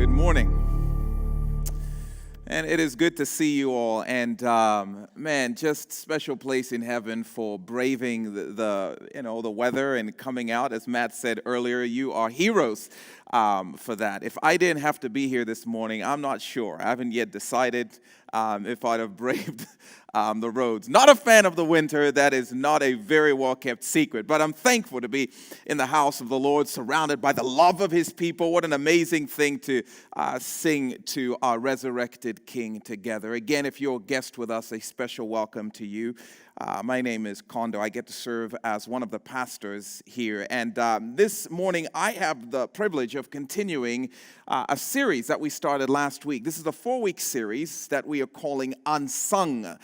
Good morning. And it is good to see you all. And man, just special place in heaven for braving the weather and coming out. As Matt said earlier, you are heroes for that. If I didn't have to be here this morning, I'm not sure. I haven't yet decided if I'd have braved the roads. Not a fan of the winter. That is not a very well-kept secret. But I'm thankful to be in the house of the Lord, surrounded by the love of His people. What an amazing thing to sing to our resurrected King together. Again, if you're a guest with us, a special welcome to you. My name is Kondo. I get to serve as one of the pastors here. And this morning, I have the privilege of continuing a series that we started last week. This is a 4-week series that we are calling Unsung.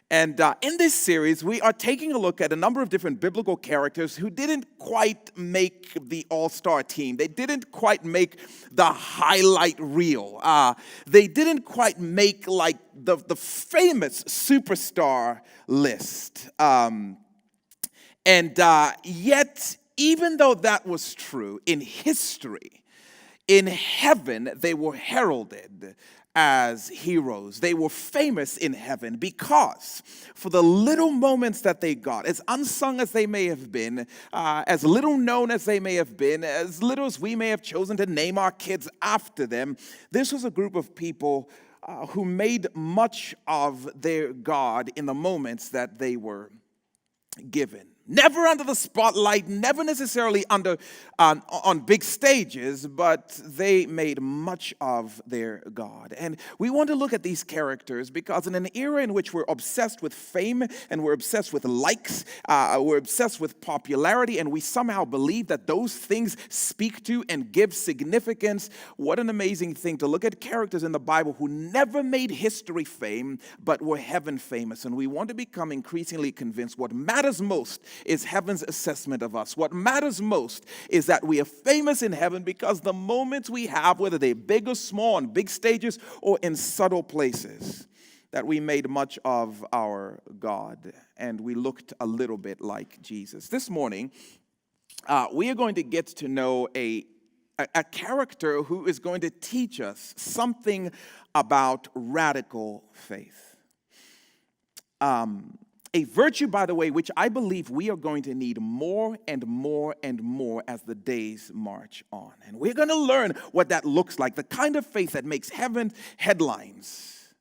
And in this series, we are taking a look at a number of different biblical characters who didn't quite make the all-star team. They didn't quite make the highlight reel. They didn't quite make like the famous superstar list. Yet, even though that was true, in history, in heaven, they were heralded as heroes. They were famous in heaven because for the little moments that they got, as unsung as they may have been, as little known as they may have been, as little as we may have chosen to name our kids after them, this was a group of people who made much of their God in the moments that they were given. Never under the spotlight, never necessarily on big stages, but they made much of their God. And we want to look at these characters because in an era in which we're obsessed with fame and we're obsessed with likes, we're obsessed with popularity, and we somehow believe that those things speak to and give significance, what an amazing thing to look at characters in the Bible who never made history fame, but were heaven famous. And we want to become increasingly convinced what matters most is heaven's assessment of us. What matters most is that we are famous in heaven because the moments we have, whether they're big or small, on big stages or in subtle places, that we made much of our God and we looked a little bit like Jesus. This morning, we are going to get to know a character who is going to teach us something about radical faith. A virtue, by the way, which I believe we are going to need more and more and more as the days march on. And we're going to learn what that looks like, the kind of faith that makes heaven headlines,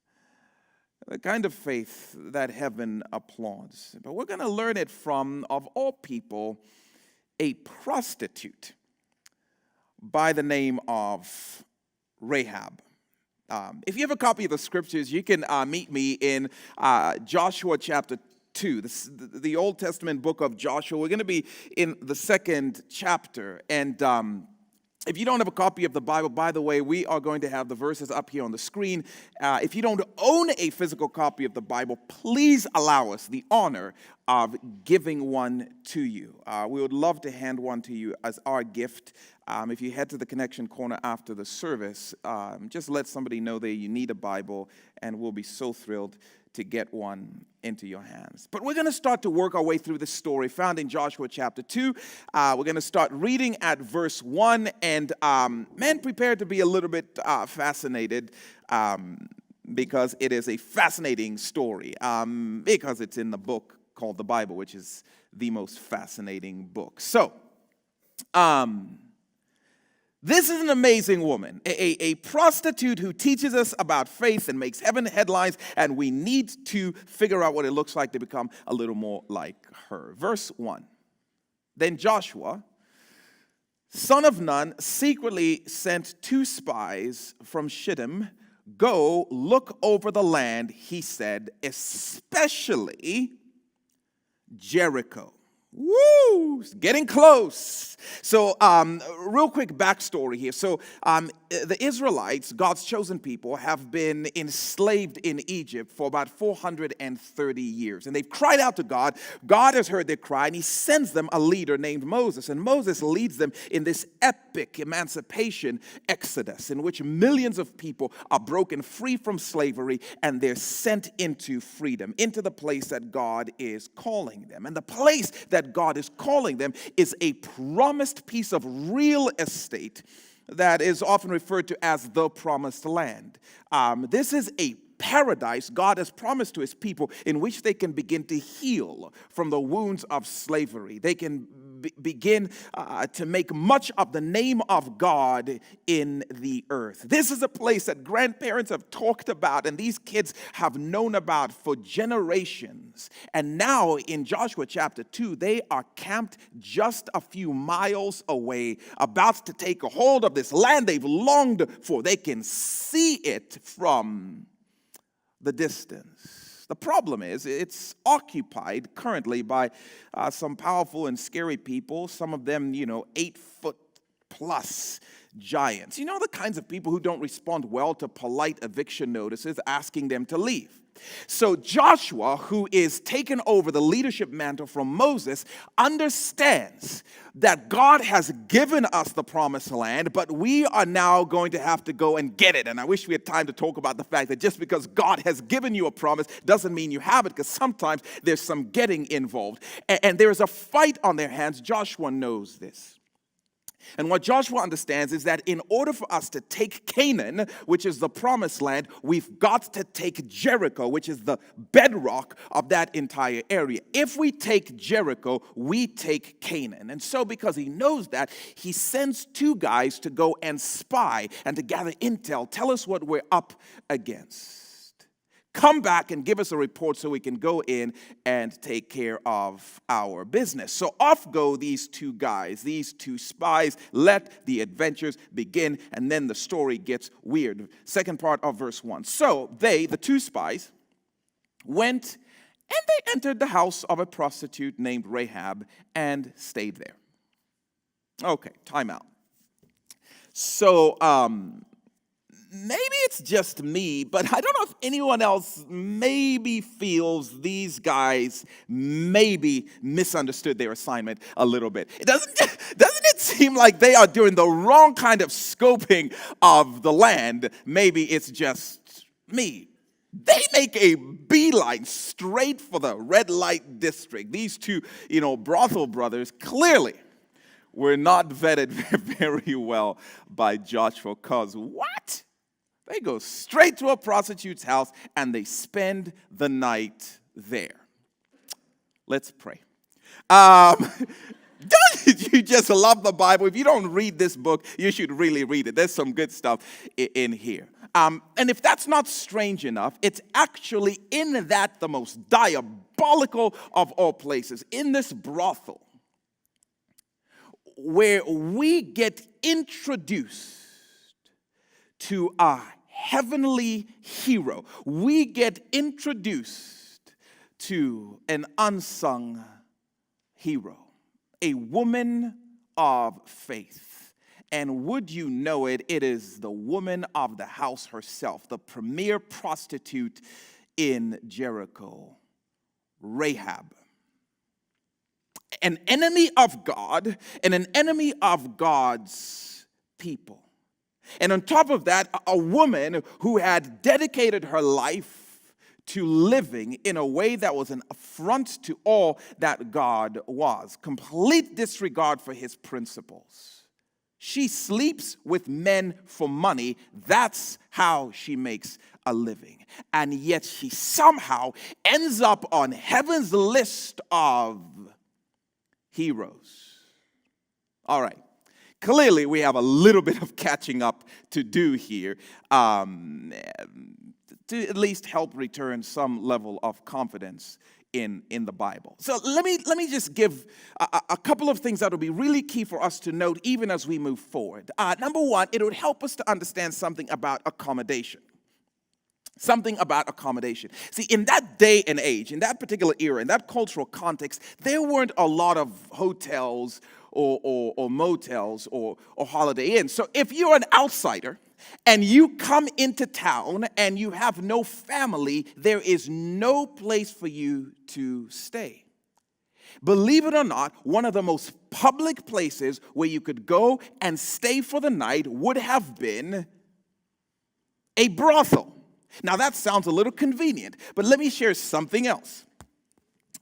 the kind of faith that heaven applauds. But we're going to learn it from, of all people, a prostitute by the name of Rahab. If you have a copy of the scriptures, you can meet me in Joshua chapter 2, the Old Testament book of Joshua. We're going to be in the 2nd chapter. And if you don't have a copy of the Bible, by the way, we are going to have the verses up here on the screen. If you don't own a physical copy of the Bible, please allow us the honor of giving one to you. We would love to hand one to you as our gift. If you head to the Connection Corner after the service, just let somebody know that you need a Bible, and we'll be so thrilled to get one into your hands. But we're going to start to work our way through this story found in Joshua chapter 2. We're going to start reading at verse 1, and prepare to be a little bit fascinated because it is a fascinating story, because it's in the book called the Bible, which is the most fascinating book. So, this is an amazing woman, a prostitute who teaches us about faith and makes heaven headlines, and we need to figure out what it looks like to become a little more like her. Verse 1, then Joshua, son of Nun, secretly sent 2 spies from Shittim. Go look over the land, he said, especially Jericho. Woo! Getting close. So, real quick backstory here. So, the Israelites, God's chosen people, have been enslaved in Egypt for about 430 years. And they've cried out to God. God has heard their cry, and He sends them a leader named Moses. And Moses leads them in this epic emancipation exodus in which millions of people are broken free from slavery, and they're sent into freedom, into the place that God is calling them. And the place that God is calling them is a promised piece of real estate that is often referred to as the promised land. This is a paradise God has promised to his people in which they can begin to heal from the wounds of slavery. They can begin to make much of the name of God in the earth. This is a place that grandparents have talked about and these kids have known about for generations. And now in Joshua chapter 2, they are camped just a few miles away, about to take a hold of this land they've longed for. They can see it from the distance. The problem is it's occupied currently by some powerful and scary people, some of them, 8-foot plus giants. You know, the kinds of people who don't respond well to polite eviction notices asking them to leave. So Joshua, who is taken over the leadership mantle from Moses, understands that God has given us the promised land, but we are now going to have to go and get it. And I wish we had time to talk about the fact that just because God has given you a promise doesn't mean you have it, because sometimes there's some getting involved. And there's a fight on their hands. Joshua knows this. And what Joshua understands is that in order for us to take Canaan, which is the promised land, we've got to take Jericho, which is the bedrock of that entire area. If we take Jericho, we take Canaan. And so because he knows that, he sends 2 guys to go and spy and to gather intel, tell us what we're up against. Come back and give us a report so we can go in and take care of our business. So off go these 2 guys, these 2 spies. Let the adventures begin, and then the story gets weird. Second part of verse 1. So they, the 2 spies, went and they entered the house of a prostitute named Rahab and stayed there. Okay, time out. So, maybe it's just me, but I don't know if anyone else maybe feels these guys maybe misunderstood their assignment a little bit. Doesn't it seem like they are doing the wrong kind of scoping of the land? Maybe it's just me. They make a beeline straight for the red light district. These 2, brothel brothers clearly were not vetted very well by Joshua, because what? They go straight to a prostitute's house and they spend the night there. Let's pray. Don't you just love the Bible? If you don't read this book, you should really read it. There's some good stuff in here. And if that's not strange enough, it's actually in that the most diabolical of all places, in this brothel, where we get introduced to a heavenly hero. We get introduced to an unsung hero, a woman of faith. And would you know it, it is the woman of the house herself, the premier prostitute in Jericho, Rahab. An enemy of God and an enemy of God's people. And on top of that, a woman who had dedicated her life to living in a way that was an affront to all that God was. Complete disregard for his principles. She sleeps with men for money. That's how she makes a living. And yet she somehow ends up on heaven's list of heroes. All right. Clearly, we have a little bit of catching up to do here to at least help return some level of confidence in the Bible. So let me just give a couple of things that will be really key for us to note even as we move forward. Number one, it would help us to understand something about accommodation. Something about accommodation. See, in that day and age, in that particular era, in that cultural context, there weren't a lot of hotels or motels or Holiday Inns. So if you're an outsider and you come into town and you have no family, there is no place for you to stay. Believe it or not, one of the most public places where you could go and stay for the night would have been a brothel. Now that sounds a little convenient, but let me share something else.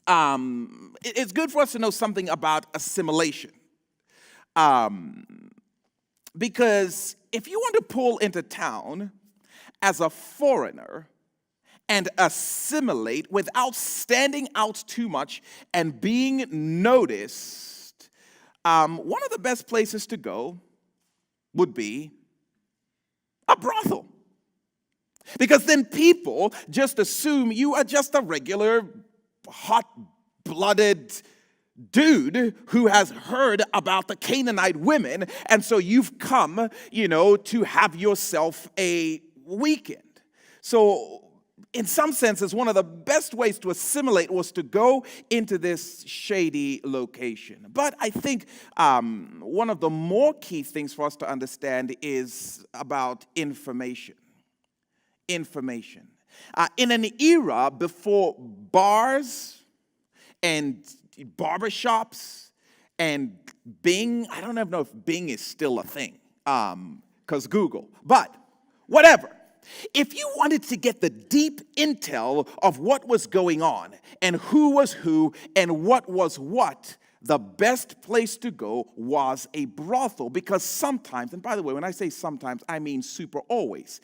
It's good for us to know something about assimilation. Because if you want to pull into town as a foreigner and assimilate without standing out too much and being noticed, one of the best places to go would be a brothel. Because then people just assume you are just a regular hot-blooded dude who has heard about the Canaanite women, and so you've come, to have yourself a weekend. So in some senses, one of the best ways to assimilate was to go into this shady location. But I think one of the more key things for us to understand is about information. Information. In an era before bars and barbershops and Bing, I don't even know if Bing is still a thing, because Google, but whatever. If you wanted to get the deep intel of what was going on and who was who and what was what, the best place to go was a brothel, because sometimes, and by the way, when I say sometimes, I mean super always,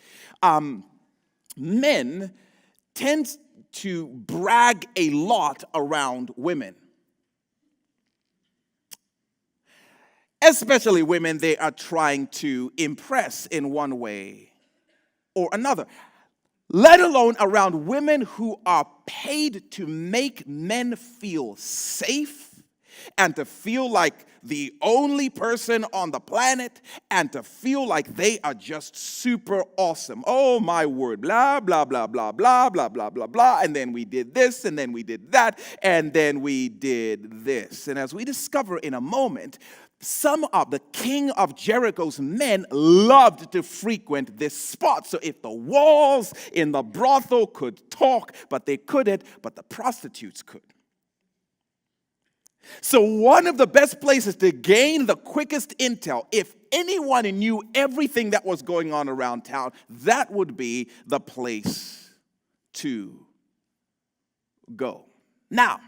men tend to brag a lot around women. Especially women they are trying to impress in one way or another, let alone around women who are paid to make men feel safe and to feel like the only person on the planet and to feel like they are just super awesome. Oh my word, blah, blah, blah, blah, blah, blah, blah, blah, blah. And then we did this, and then we did that, and then we did this. And as we discover in a moment, some of the king of Jericho's men loved to frequent this spot. So if the walls in the brothel could talk, but they couldn't, but the prostitutes could. So one of the best places to gain the quickest intel, if anyone knew everything that was going on around town, that would be the place to go. Now,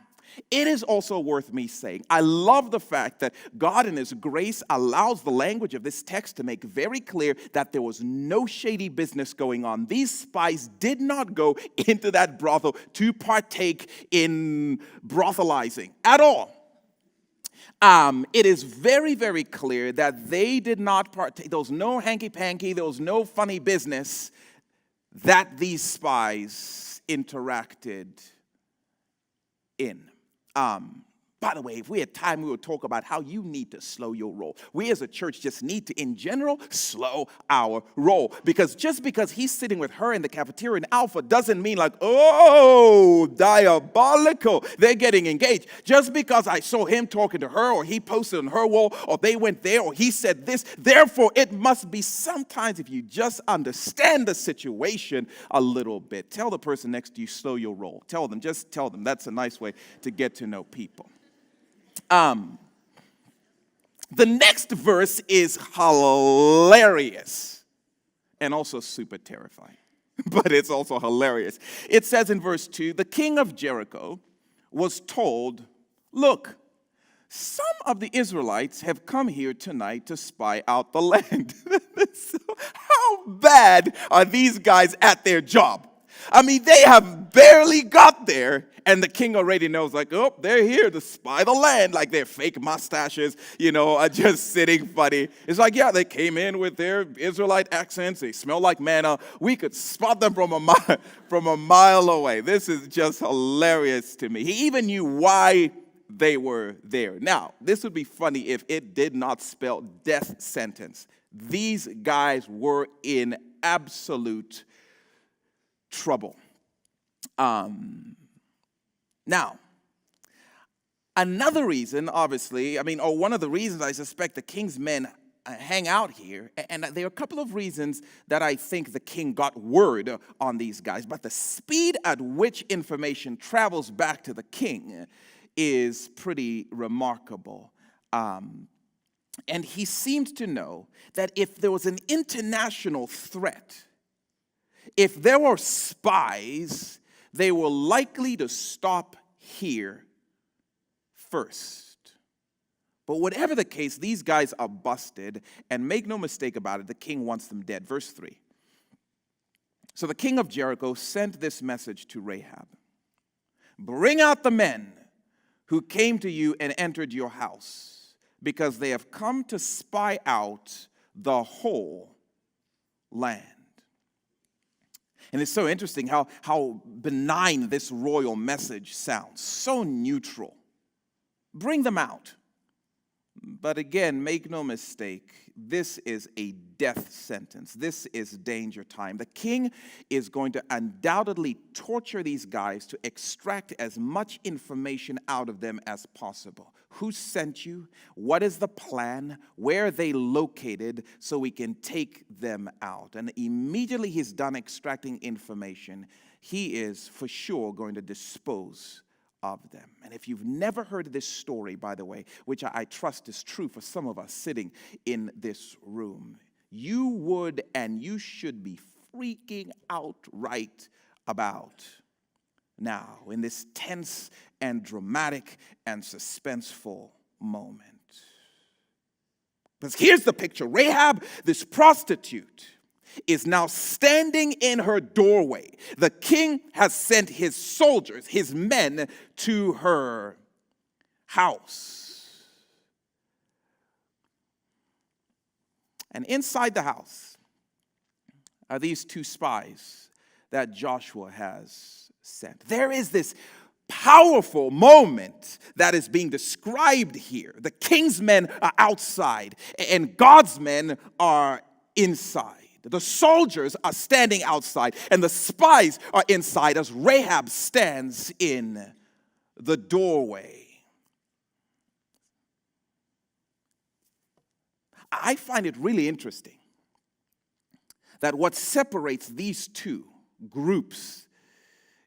it is also worth me saying, I love the fact that God in His grace allows the language of this text to make very clear that there was no shady business going on. These spies did not go into that brothel to partake in brothelizing at all. It is very, very clear that they did not partake. There was no hanky-panky, there was no funny business that these spies interacted in. By the way, if we had time, we would talk about how you need to slow your roll. We as a church just need to, in general, slow our roll. Because just because he's sitting with her in the cafeteria in Alpha doesn't mean like, oh, diabolical, they're getting engaged. Just because I saw him talking to her or he posted on her wall or they went there or he said this, therefore it must be. Sometimes if you just understand the situation a little bit, tell the person next to you, slow your roll. Just tell them. That's a nice way to get to know people. The next verse is hilarious and also super terrifying, but it's also hilarious. It says in verse 2, the king of Jericho was told, look, some of the Israelites have come here tonight to spy out the land. So how bad are these guys at their job? I mean, they have barely got there, and the king already knows, like, oh, they're here to spy the land. Like, their fake mustaches, are just sitting funny. It's like, yeah, they came in with their Israelite accents. They smell like manna. We could spot them from a mile away. This is just hilarious to me. He even knew why they were there. Now, this would be funny if it did not spell death sentence. These guys were in absolute trouble. Now, another reason, obviously, or one of the reasons I suspect the king's men hang out here, and there are a couple of reasons that I think the king got word on these guys, but the speed at which information travels back to the king is pretty remarkable. And he seemed to know that if there was an international threat, if there were spies, they were likely to stop here first. But whatever the case, these guys are busted, and make no mistake about it, the king wants them dead. Verse 3. So the king of Jericho sent this message to Rahab. Bring out the men who came to you and entered your house, because they have come to spy out the whole land. And it's so interesting how benign this royal message sounds. So neutral. Bring them out. But again, make no mistake, this is a death sentence. This is danger time. The king is going to undoubtedly torture these guys to extract as much information out of them as possible. Who sent you? What is the plan? Where are they located so we can take them out? And immediately he's done extracting information, he is for sure going to dispose of them. And if you've never heard this story, by the way, which I trust is true for some of us sitting in this room, you would and you should be freaking out right about now in this tense and dramatic and suspenseful moment. Because here's the picture. Rahab, this prostitute, is now standing in her doorway. The king has sent his soldiers, his men, to her house. And inside the house are these two spies that Joshua has sent. There is this powerful moment that is being described here. The king's men are outside, and God's men are inside. The soldiers are standing outside, and the spies are inside as Rahab stands in the doorway. I find it really interesting that what separates these two groups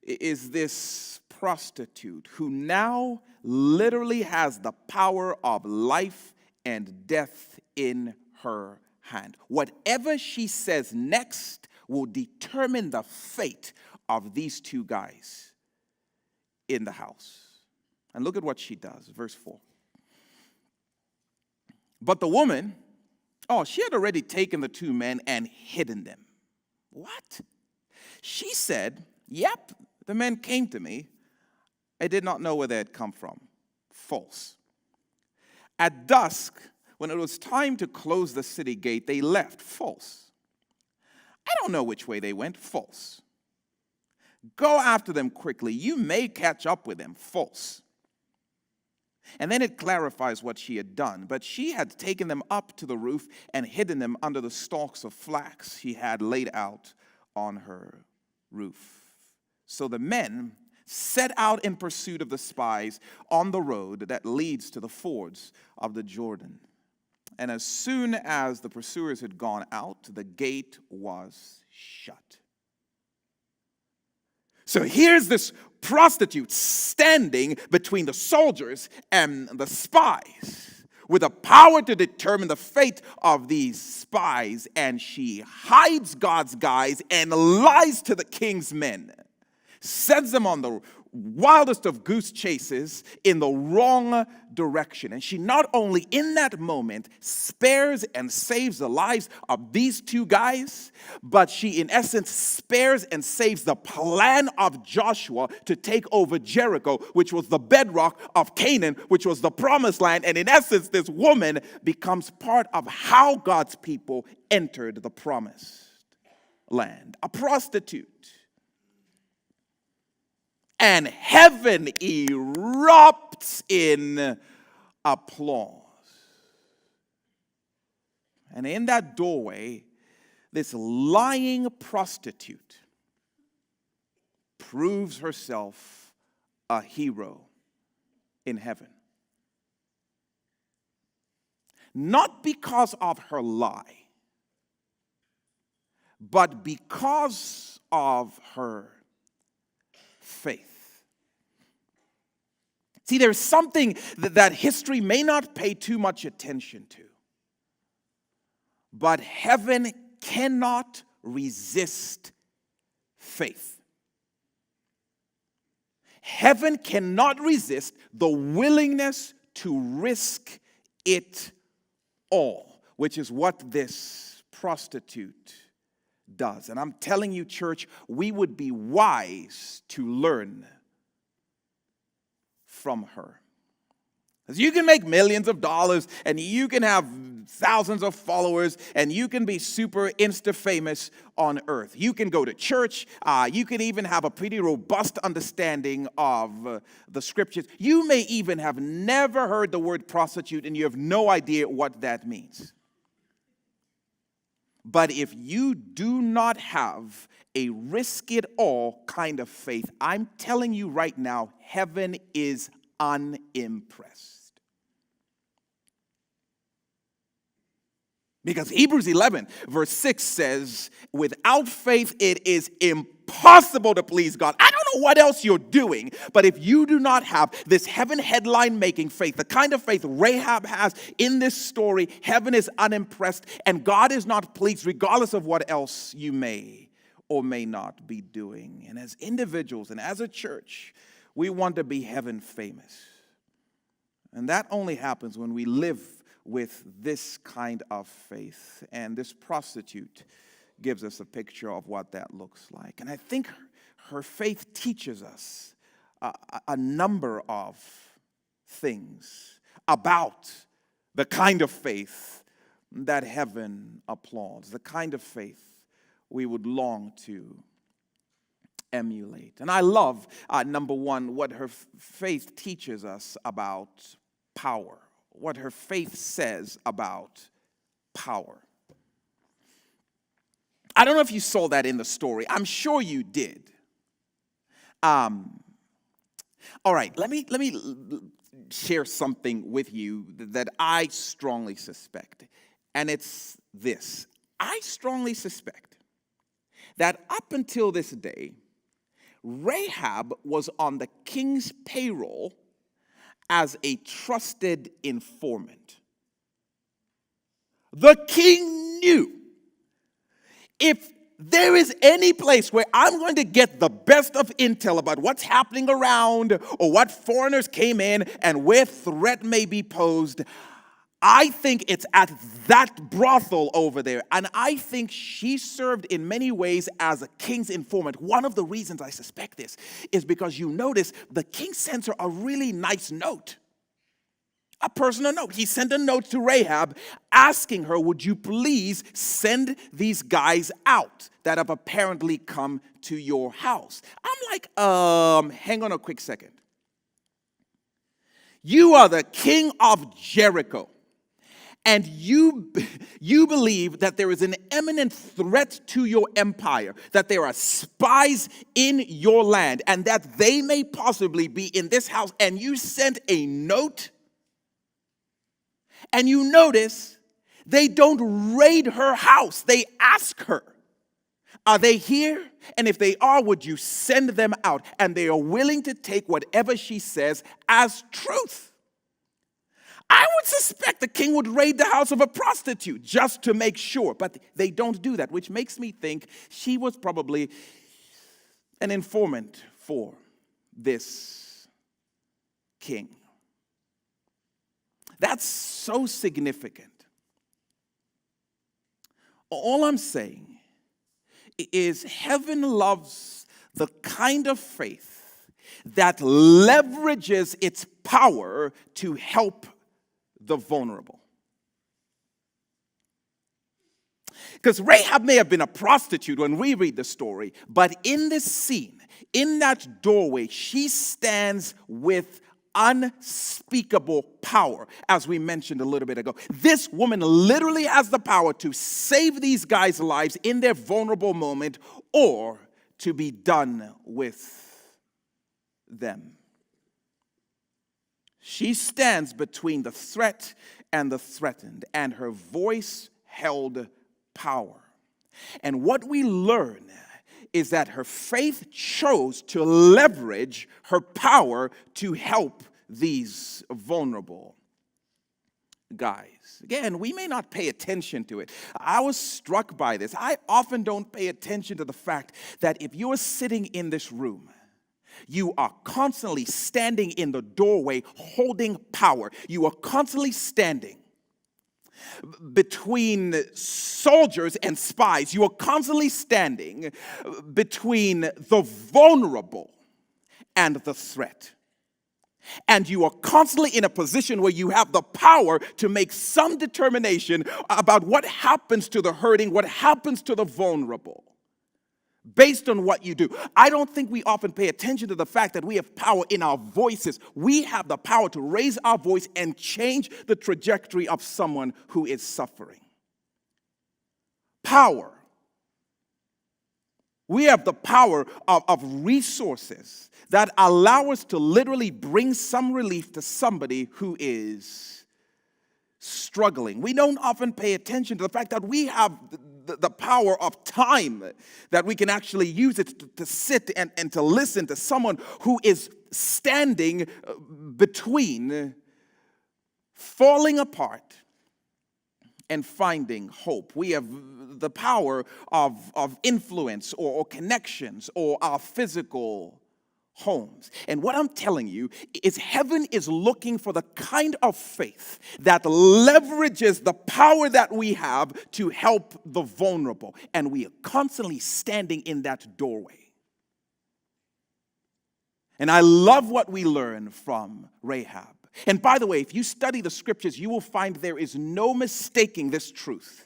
is this prostitute who now literally has the power of life and death in her hand. Whatever she says next will determine the fate of these two guys in the house. And look at what she does, verse 4. But the woman, she had already taken the two men and hidden them. What? She said, yep, the men came to me. I did not know where they had come from. False. At dusk, when it was time to close the city gate, they left. False. I don't know which way they went. False. Go after them quickly. You may catch up with them. False. And then it clarifies what she had done. But she had taken them up to the roof and hidden them under the stalks of flax she had laid out on her roof. So the men set out in pursuit of the spies on the road that leads to the fords of the Jordan. And as soon as the pursuers had gone out, the gate was shut. So here's this prostitute standing between the soldiers and the spies with the power to determine the fate of these spies, and she hides God's guys and lies to the king's men, sends them on the wildest of goose chases in the wrong direction. And she not only in that moment spares and saves the lives of these two guys, but she in essence spares and saves the plan of Joshua to take over Jericho, which was the bedrock of Canaan, which was the promised land. And in essence, this woman becomes part of how God's people entered the promised land. A prostitute. And heaven erupts in applause. And in that doorway, this lying prostitute proves herself a hero in heaven. Not because of her lie, but because of her faith. See, there's something that history may not pay too much attention to, but heaven cannot resist faith. Heaven cannot resist the willingness to risk it all, which is what this prostitute does. And I'm telling you, church, we would be wise to learn from her. Because you can make millions of dollars, and you can have thousands of followers, and you can be super insta-famous on earth. You can go to church. You can even have a pretty robust understanding of the scriptures. You may even have never heard the word prostitute, and you have no idea what that means. But if you do not have a risk-it-all kind of faith, I'm telling you right now, heaven is unimpressed. Because Hebrews 11, verse 6 says, without faith it is impossible to please God. I don't know what else you're doing, but if you do not have this heaven headline-making faith, the kind of faith Rahab has in this story, heaven is unimpressed, and God is not pleased regardless of what else you may or may not be doing. And as individuals and as a church, we want to be heaven famous. And that only happens when we live with this kind of faith. And this prostitute gives us a picture of what that looks like. And I think her faith teaches us a number of things about the kind of faith that heaven applauds, the kind of faith we would long to emulate. And I love, number one, what her faith teaches us about power, what her faith says about power. I don't know if you saw that in the story. I'm sure you did. All right, let me share something with you that I strongly suspect. And it's this. I strongly suspect that up until this day, Rahab was on the king's payroll as a trusted informant. The king knew, if there is any place where I'm going to get the best of intel about what's happening around or what foreigners came in and where threat may be posed, I think it's at that brothel over there. And I think she served in many ways as a king's informant. One of the reasons I suspect this is because you notice the king sends her a really nice note. A personal note. He sent a note to Rahab asking her, would you please send these guys out that have apparently come to your house? I'm like, hang on a quick second. You are the king of Jericho. And you believe that there is an imminent threat to your empire, that there are spies in your land, and that they may possibly be in this house, and you sent a note, and you notice they don't raid her house. They ask her, are they here? And if they are, would you send them out? And they are willing to take whatever she says as truth. I would suspect the king would raid the house of a prostitute just to make sure, but they don't do that, which makes me think she was probably an informant for this king. That's so significant. All I'm saying is heaven loves the kind of faith that leverages its power to help the vulnerable. Because Rahab may have been a prostitute when we read the story, but in this scene, in that doorway, she stands with unspeakable power, as we mentioned a little bit ago. This woman literally has the power to save these guys' lives in their vulnerable moment or to be done with them. She stands between the threat and the threatened, and her voice held power. And what we learn is that her faith chose to leverage her power to help these vulnerable guys. Again, we may not pay attention to it. I was struck by this. I often don't pay attention to the fact that if you're sitting in this room, You are constantly standing in the doorway holding power. You are constantly standing between soldiers and spies. You are constantly standing between the vulnerable and the threat. And you are constantly in a position where you have the power to make some determination about what happens to the hurting, what happens to the vulnerable, based on what you do. I don't think we often pay attention to the fact that we have power in our voices. We have the power to raise our voice and change the trajectory of someone who is suffering. Power. We have the power of resources that allow us to literally bring some relief to somebody who is struggling. We don't often pay attention to the fact that we have the power of time, that we can actually use it to sit and to listen to someone who is standing between falling apart and finding hope. We have the power of influence or connections or our physical homes. And what I'm telling you is heaven is looking for the kind of faith that leverages the power that we have to help the vulnerable. And we are constantly standing in that doorway. And I love what we learn from Rahab. And by the way, if you study the scriptures, you will find there is no mistaking this truth.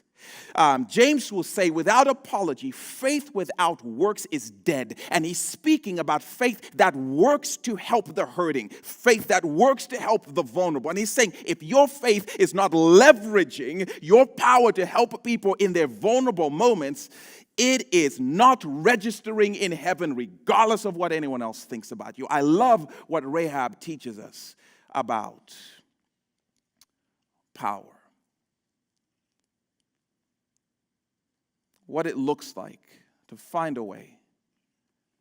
James will say, without apology, faith without works is dead. And he's speaking about faith that works to help the hurting, faith that works to help the vulnerable. And he's saying, if your faith is not leveraging your power to help people in their vulnerable moments, it is not registering in heaven, regardless of what anyone else thinks about you. I love what Rahab teaches us about power. What it looks like to find a way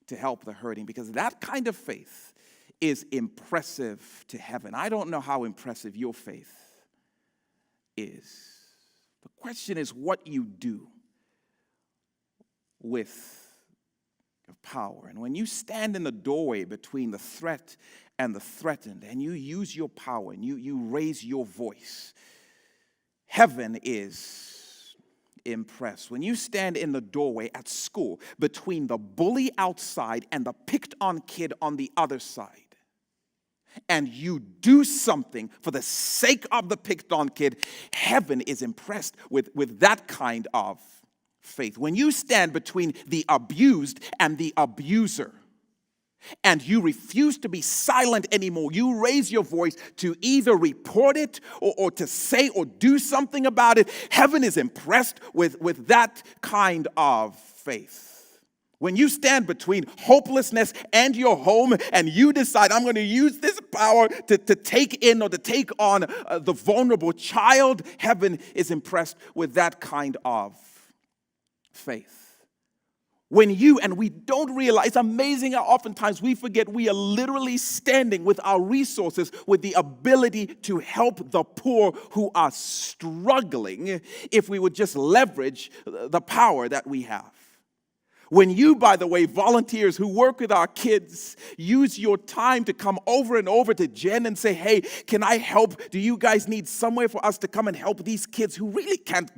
to help the hurting, because that kind of faith is impressive to heaven. I don't know how impressive your faith is. The question is what you do with your power. And when you stand in the doorway between the threat and the threatened, and you use your power and you raise your voice, heaven is impressed. When you stand in the doorway at school between the bully outside and the picked on kid on the other side, and you do something for the sake of the picked on kid, heaven is impressed with that kind of faith. When you stand between the abused and the abuser, and you refuse to be silent anymore, you raise your voice to either report it or to say or do something about it, heaven is impressed with that kind of faith. When you stand between hopelessness and your home and you decide, I'm going to use this power to take in or to take on the vulnerable child, heaven is impressed with that kind of faith. When you, and we don't realize, it's amazing how oftentimes we forget we are literally standing with our resources, with the ability to help the poor who are struggling, if we would just leverage the power that we have. When you, by the way, volunteers who work with our kids, use your time to come over and over to Jen and say, hey, can I help? Do you guys need somewhere for us to come and help these kids who really can't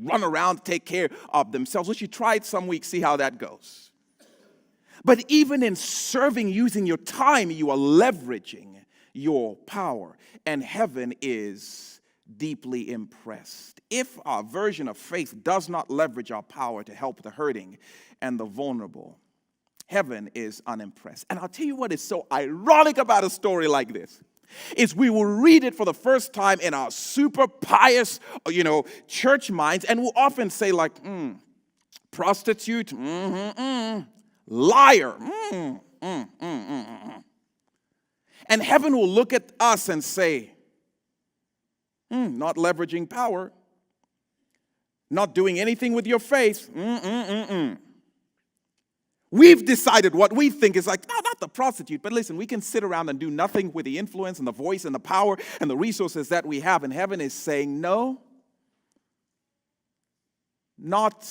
run around, take care of themselves? Let's you try it some week, see how that goes. But even in serving, using your time, you are leveraging your power. And heaven is deeply impressed. If our version of faith does not leverage our power to help the hurting and the vulnerable, heaven is unimpressed. And I'll tell you what is so ironic about a story like this is we will read it for the first time in our super pious, church minds, and we'll often say like, prostitute, liar, And heaven will look at us and say, not leveraging power, not doing anything with your faith, We've decided what we think is like, no, not the prostitute. But listen, we can sit around and do nothing with the influence and the voice and the power and the resources that we have. And heaven is saying, no, not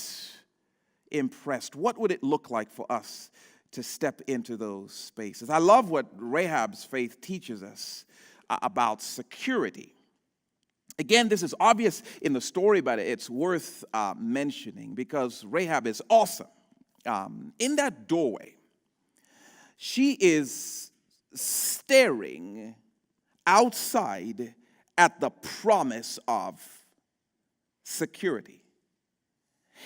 impressed. What would it look like for us to step into those spaces. I love what Rahab's faith teaches us about security. Again, this is obvious in the story, but it's worth mentioning because Rahab is awesome. In that doorway, she is staring outside at the promise of security.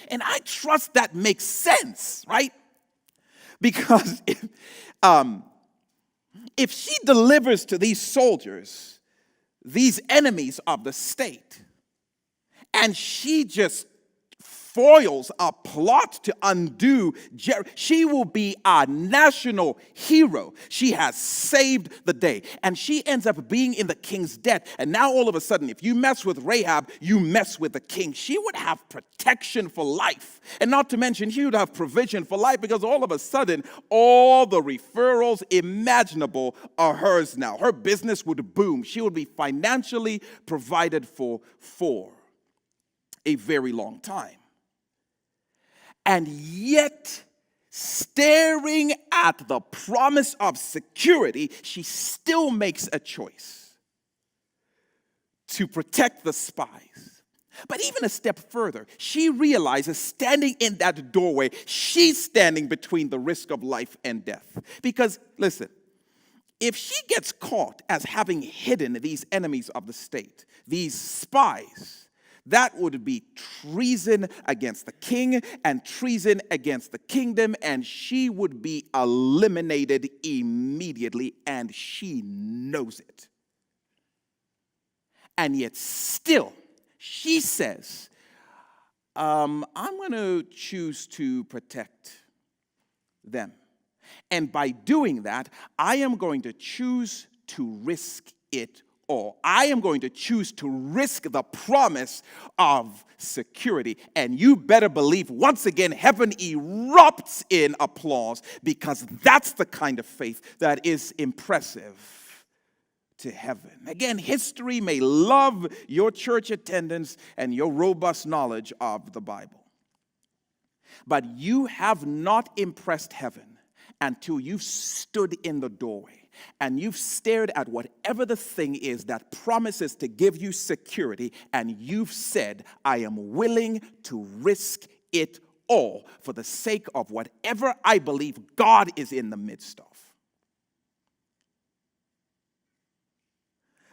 And I trust that makes sense, right? Because if she delivers to these soldiers, these enemies of the state, and she just foils a plot to undo she will be a national hero. She has saved the day, and she ends up being in the king's debt. And now all of a sudden, if you mess with Rahab, you mess with the king. She would have protection for life, and not to mention she would have provision for life, because all of a sudden all the referrals imaginable are hers now. Her business would boom. She would be financially provided for a very long time. And yet, staring at the promise of security, she still makes a choice to protect the spies. But even a step further, she realizes standing in that doorway, she's standing between the risk of life and death. Because, listen, if she gets caught as having hidden these enemies of the state, these spies, that would be treason against the king and treason against the kingdom, and she would be eliminated immediately, and she knows it. And yet still, she says, I'm going to choose to protect them. And by doing that, I am going to choose to risk it all. I am going to choose to risk the promise of security. And you better believe, once again, heaven erupts in applause, because that's the kind of faith that is impressive to heaven. Again, history may love your church attendance and your robust knowledge of the Bible, but you have not impressed heaven until you've stood in the doorway and you've stared at whatever the thing is that promises to give you security, and you've said, I am willing to risk it all for the sake of whatever I believe God is in the midst of.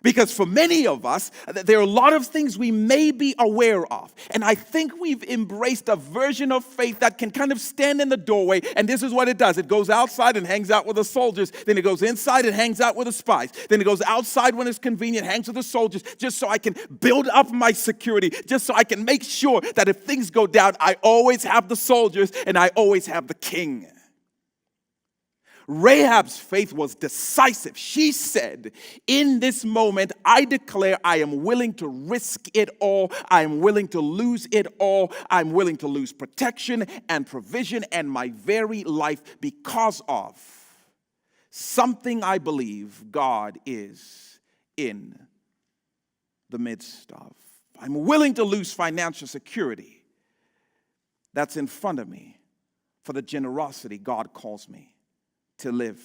Because for many of us, there are a lot of things we may be aware of. And I think we've embraced a version of faith that can kind of stand in the doorway. And this is what it does. It goes outside and hangs out with the soldiers. Then it goes inside and hangs out with the spies. Then it goes outside when it's convenient, hangs with the soldiers, just so I can build up my security, just so I can make sure that if things go down, I always have the soldiers and I always have the king. Rahab's faith was decisive. She said, in this moment, I declare I am willing to risk it all. I am willing to lose it all. I'm willing to lose protection and provision and my very life because of something I believe God is in the midst of. I'm willing to lose financial security that's in front of me for the generosity God calls me to live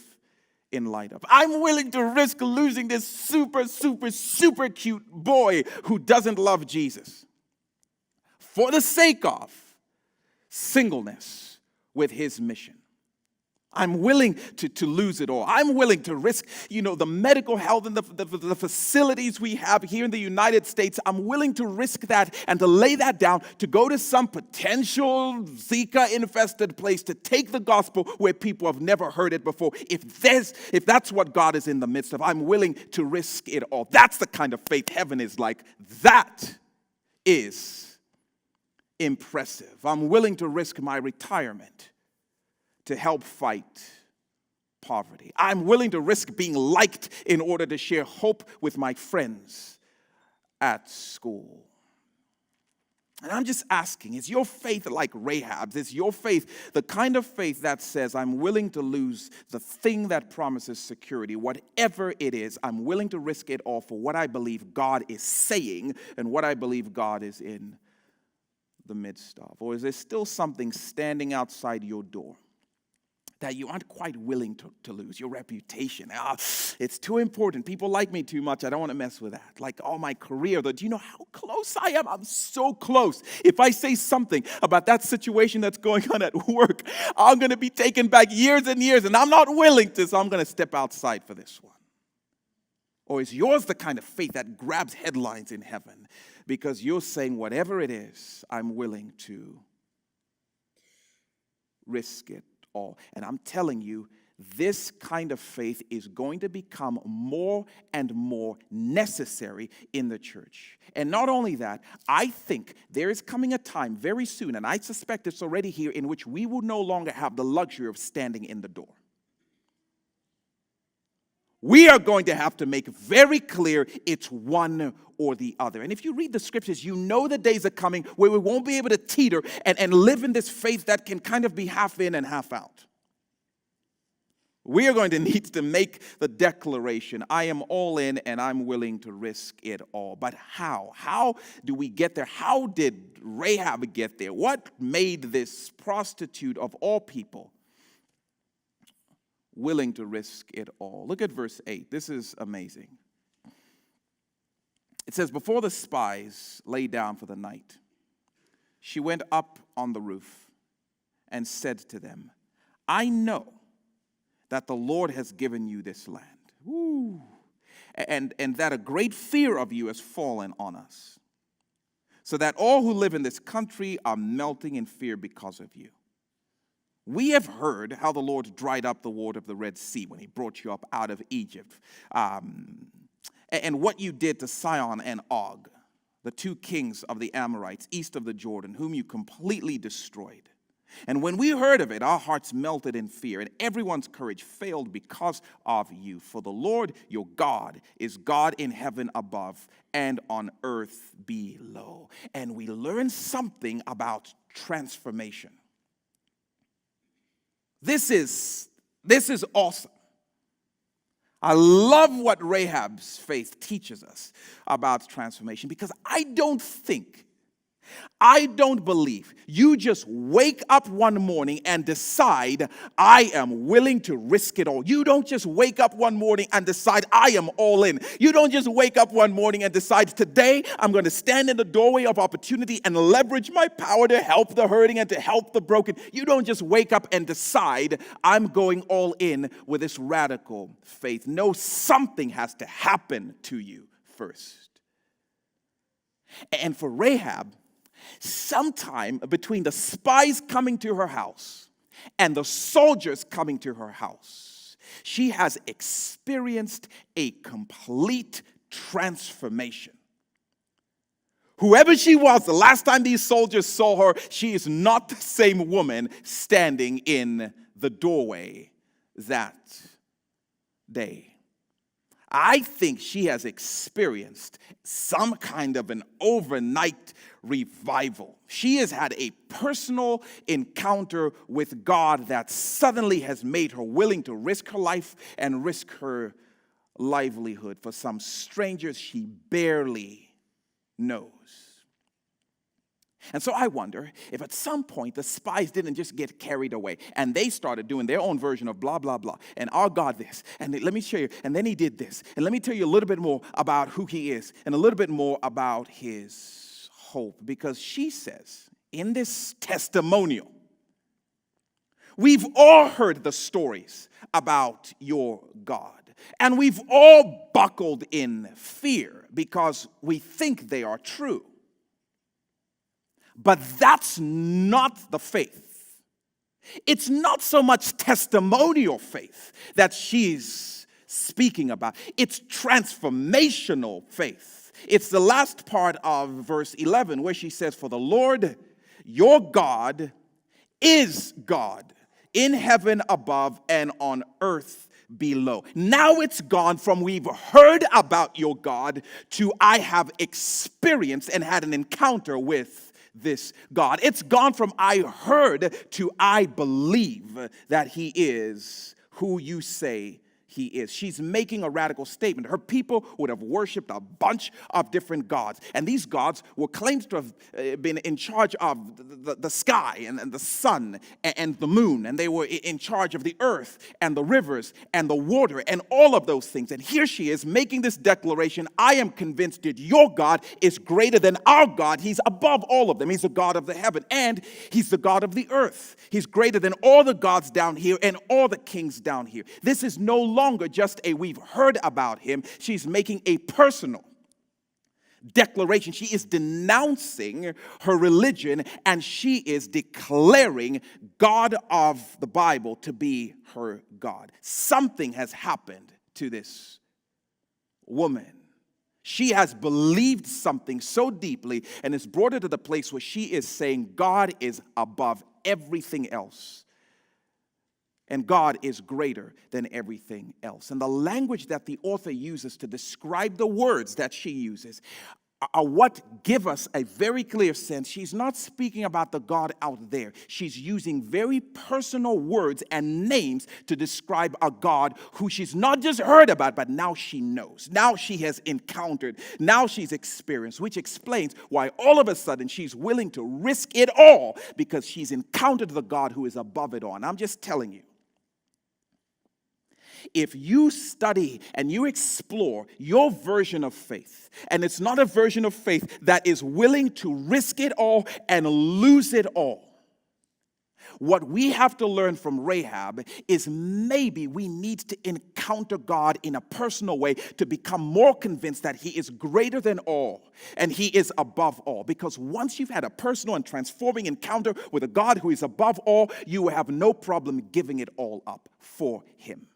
in light of. I'm willing to risk losing this super, super, super cute boy who doesn't love Jesus for the sake of singleness with his mission. I'm willing to lose it all. I'm willing to risk, the medical health and the facilities we have here in the United States. I'm willing to risk that and to lay that down to go to some potential Zika-infested place to take the gospel where people have never heard it before. If that's what God is in the midst of, I'm willing to risk it all. That's the kind of faith heaven is like. That is impressive. I'm willing to risk my retirement to help fight poverty. I'm willing to risk being liked in order to share hope with my friends at school. And I'm just asking, is your faith like Rahab's? Is your faith the kind of faith that says, I'm willing to lose the thing that promises security, whatever it is, I'm willing to risk it all for what I believe God is saying and what I believe God is in the midst of? Or is there still something standing outside your door that you aren't quite willing to lose. Your reputation. It's too important. People like me too much. I don't want to mess with that. Like all my career, though, do you know how close I am? I'm so close. If I say something about that situation that's going on at work, I'm going to be taken back years and years, and I'm not willing to, so I'm going to step outside for this one. Or is yours the kind of faith that grabs headlines in heaven because you're saying whatever it is, I'm willing to risk it all? And I'm telling you, this kind of faith is going to become more and more necessary in the church. And not only that, I think there is coming a time very soon, and I suspect it's already here, in which we will no longer have the luxury of standing in the door. We are going to have to make very clear it's one or the other. And if you read the scriptures, you know the days are coming where we won't be able to teeter and live in this faith that can kind of be half in and half out. We are going to need to make the declaration, I am all in and I'm willing to risk it all. But how? How do we get there? How did Rahab get there? What made this prostitute of all people willing to risk it all? Look at verse 8. This is amazing. It says, before the spies lay down for the night, she went up on the roof and said to them, I know that the Lord has given you this land. Woo. And that a great fear of you has fallen on us, so that all who live in this country are melting in fear because of you. We have heard how the Lord dried up the water of the Red Sea when he brought you up out of Egypt. And what you did to Sihon and Og, the two kings of the Amorites east of the Jordan, whom you completely destroyed. And when we heard of it, our hearts melted in fear, and everyone's courage failed because of you. For the Lord your God is God in heaven above and on earth below. And we learn something about transformation. This is awesome. I love what Rahab's faith teaches us about transformation, because I don't believe you just wake up one morning and decide, I am willing to risk it all. You don't just wake up one morning and decide, I am all in. You don't just wake up one morning and decide, today I'm going to stand in the doorway of opportunity and leverage my power to help the hurting and to help the broken. You don't just wake up and decide, I'm going all in with this radical faith. No, something has to happen to you first. And for Rahab, sometime between the spies coming to her house and the soldiers coming to her house, she has experienced a complete transformation. Whoever she was the last time these soldiers saw her, she is not the same woman standing in the doorway that day. I think she has experienced some kind of an overnight revival. She has had a personal encounter with God that suddenly has made her willing to risk her life and risk her livelihood for some strangers she barely knows. And so I wonder if at some point the spies didn't just get carried away and they started doing their own version of blah, blah, blah. And our God this, and let me show you, and then he did this. And let me tell you a little bit more about who he is and a little bit more about his hope. Because she says in this testimonial, we've all heard the stories about your God. And we've all buckled in fear because we think they are true. But that's not the faith. It's not so much testimonial faith that she's speaking about. It's transformational faith. It's the last part of verse 11 where she says, for the Lord your God is God in heaven above and on earth below. Now it's gone from we've heard about your God to I have experienced and had an encounter with this God. It's gone from I heard to I believe that he is who you say he is. She's making a radical statement. Her people would have worshipped a bunch of different gods. And these gods were claimed to have been in charge of the sky and the sun and the moon. And they were in charge of the earth and the rivers and the water and all of those things. And here she is making this declaration. I am convinced that your God is greater than our God. He's above all of them. He's the God of the heaven and he's the God of the earth. He's greater than all the gods down here and all the kings down here. This is no longer just a we've heard about him. She's making a personal declaration. She is denouncing her religion and she is declaring God of the Bible to be her God. Something has happened to this woman. She has believed something so deeply and it's brought her to the place where she is saying God is above everything else. And God is greater than everything else. And the language that the author uses to describe the words that she uses are what give us a very clear sense. She's not speaking about the God out there. She's using very personal words and names to describe a God who she's not just heard about, but now she knows. Now she has encountered. Now she's experienced, which explains why all of a sudden she's willing to risk it all because she's encountered the God who is above it all. And I'm just telling you, if you study and you explore your version of faith, and it's not a version of faith that is willing to risk it all and lose it all, what we have to learn from Rahab is maybe we need to encounter God in a personal way to become more convinced that he is greater than all and he is above all. Because once you've had a personal and transforming encounter with a God who is above all, you will have no problem giving it all up for him.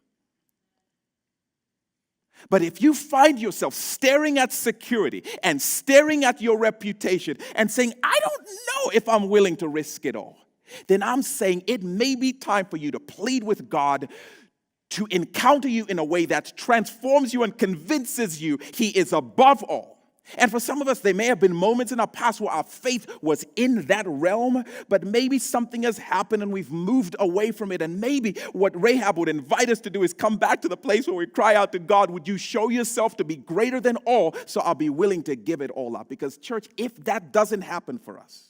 But if you find yourself staring at security and staring at your reputation and saying, I don't know if I'm willing to risk it all, then I'm saying it may be time for you to plead with God to encounter you in a way that transforms you and convinces you he is above all. And for some of us, there may have been moments in our past where our faith was in that realm, but maybe something has happened and we've moved away from it. And maybe what Rahab would invite us to do is come back to the place where we cry out to God, would you show yourself to be greater than all, so I'll be willing to give it all up. Because church, if that doesn't happen for us,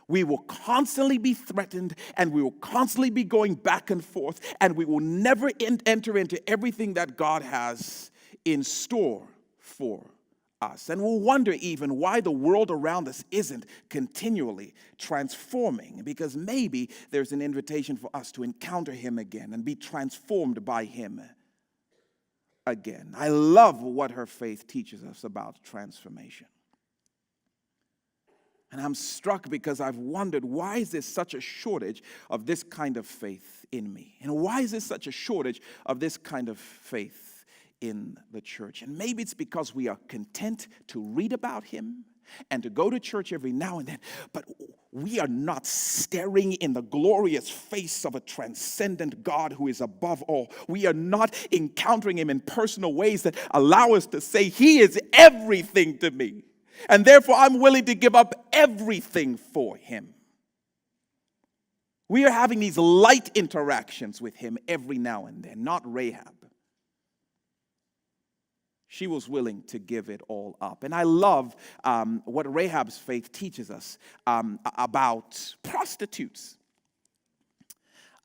we will constantly be threatened and we will constantly be going back and forth and we will never enter into everything that God has in store for us. And we'll wonder even why the world around us isn't continually transforming, because maybe there's an invitation for us to encounter him again and be transformed by him again. I love what her faith teaches us about transformation. And I'm struck because I've wondered, why is there such a shortage of this kind of faith in me? And why is there such a shortage of this kind of faith in the church? And maybe it's because we are content to read about him and to go to church every now and then, but we are not staring in the glorious face of a transcendent God who is above all. We are not encountering him in personal ways that allow us to say he is everything to me, and therefore I'm willing to give up everything for him. We are having these light interactions with him every now and then, not Rahab. She was willing to give it all up. And I love what Rahab's faith teaches us about prostitutes.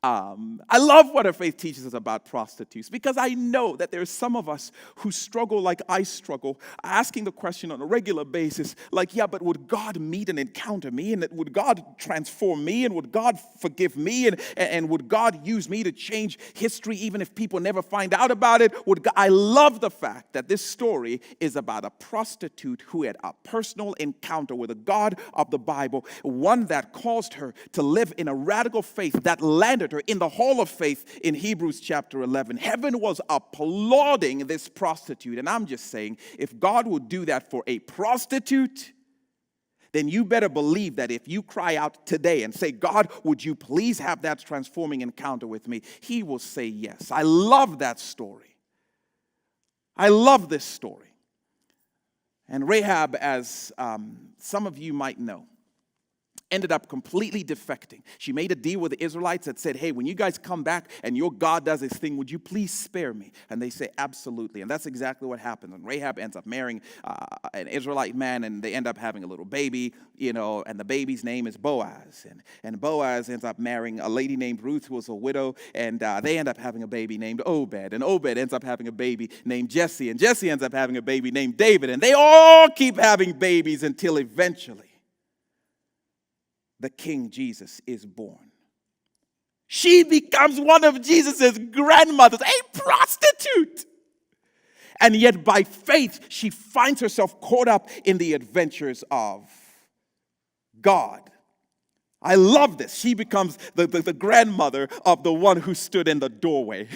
I love what her faith teaches us about prostitutes, because I know that there's some of us who struggle like I struggle, asking the question on a regular basis, like, yeah, but would God meet and encounter me? And would God transform me? And would God forgive me? And would God use me to change history even if people never find out about it? I love the fact that this story is about a prostitute who had a personal encounter with a God of the Bible, one that caused her to live in a radical faith that landed her in the hall of faith in Hebrews chapter 11. Heaven was applauding this prostitute. And I'm just saying, if God would do that for a prostitute, then you better believe that if you cry out today and say, God, would you please have that transforming encounter with me? He will say yes. I love that story. I love this story. And Rahab, as some of you might know, ended up completely defecting. She made a deal with the Israelites that said, hey, when you guys come back and your God does his thing, would you please spare me? And they say, absolutely. And that's exactly what happens. And Rahab ends up marrying an Israelite man, and they end up having a little baby, and the baby's name is Boaz. And Boaz ends up marrying a lady named Ruth, who was a widow, and they end up having a baby named Obed. And Obed ends up having a baby named Jesse, and Jesse ends up having a baby named David. And they all keep having babies until eventually the King Jesus is born. She becomes one of Jesus' grandmothers, a prostitute. And yet by faith, she finds herself caught up in the adventures of God. I love this. She becomes the grandmother of the one who stood in the doorway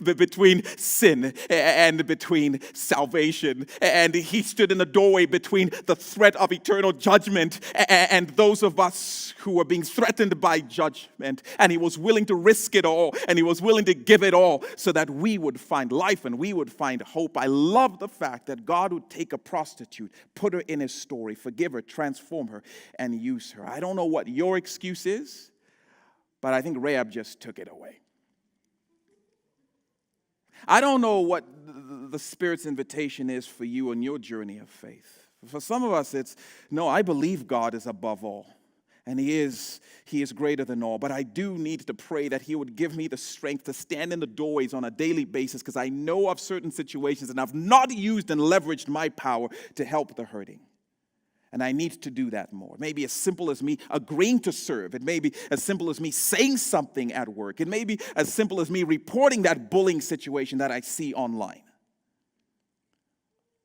between sin and between salvation. And he stood in the doorway between the threat of eternal judgment and those of us who were being threatened by judgment. And he was willing to risk it all, and he was willing to give it all so that we would find life and we would find hope. I love the fact that God would take a prostitute, put her in his story, forgive her, transform her, and use her. I don't know what your excuse is, but I think Rahab just took it away. I don't know what the Spirit's invitation is for you on your journey of faith. For some of us, it's, no, I believe God is above all, and He is greater than all, but I do need to pray that He would give me the strength to stand in the doorways on a daily basis, because I know of certain situations and I've not used and leveraged my power to help the hurting. And I need to do that more. It may be as simple as me agreeing to serve. It may be as simple as me saying something at work. It may be as simple as me reporting that bullying situation that I see online.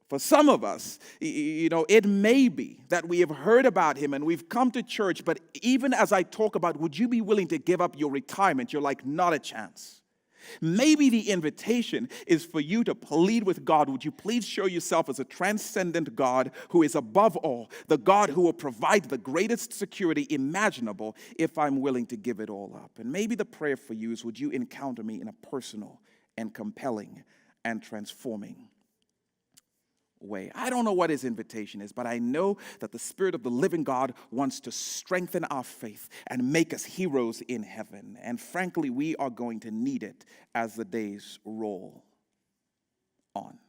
For some of us, it may be that we have heard about him and we've come to church, but even as I talk about, would you be willing to give up your retirement? You're like, not a chance. Maybe the invitation is for you to plead with God. Would you please show yourself as a transcendent God who is above all, the God who will provide the greatest security imaginable if I'm willing to give it all up? And maybe the prayer for you is, would you encounter me in a personal and compelling and transforming way? I don't know what his invitation is, but I know that the Spirit of the living God wants to strengthen our faith and make us heroes in heaven. And frankly, we are going to need it as the days roll on.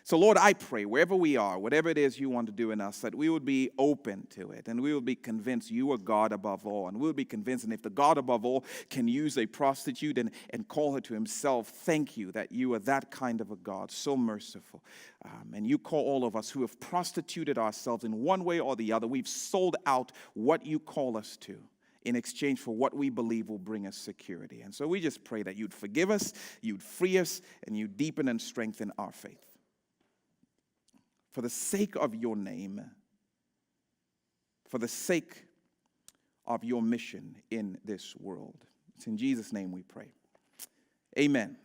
So Lord, I pray wherever we are, whatever it is you want to do in us, that we would be open to it, and we would be convinced you are God above all, and we would be convinced, and if the God above all can use a prostitute and call her to himself, thank you that you are that kind of a God, so merciful. And you call all of us who have prostituted ourselves in one way or the other. We've sold out what you call us to in exchange for what we believe will bring us security. And so we just pray that you'd forgive us, you'd free us, and you'd deepen and strengthen our faith. For the sake of your name, for the sake of your mission in this world. It's in Jesus' name we pray. Amen.